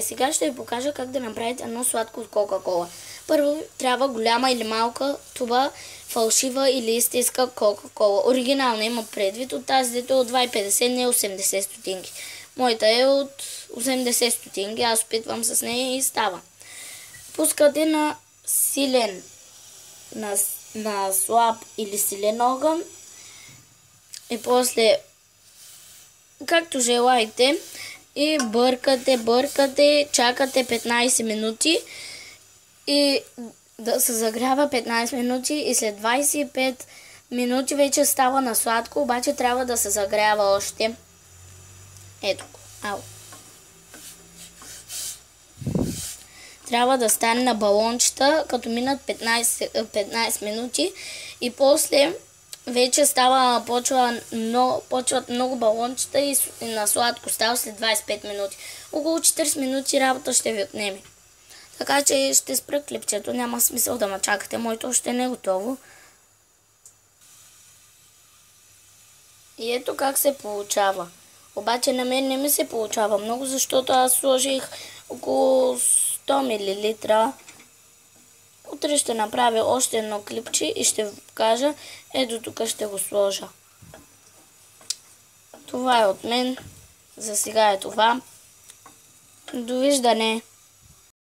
Сега ще ви покажа как да направите едно сладко от Кока-кола. Първо трябва голяма или малка туба, фалшива или истинска Кока-кола. Оригинална има предвид, от тази дето е от 2,50, не 80 стотинки. Моята е от 80 стотинки, аз опитвам с нея и става. Пускате на силен, на слаб или силен огън и после както желаете и бъркате, чакате 15 минути и да се загрява 15 минути и след 25 минути вече става на сладко, обаче трябва да се загрява още. Ето го. Трябва да стане на балончета, като минат 15 минути и после вече почват много балончета и на сладко става след 25 минути. Около 40 минути работа ще ви отнеме. Така че ще спра клипчето, няма смисъл да ме чакате, моето още не е готово. И ето как се получава. Обаче на мен не ми се получава много, защото аз сложих около 100 мл. Утре ще направя още едно клипче и ще ви покажа. Ето тук ще го сложа. Това е от мен. За сега е това. Довиждане!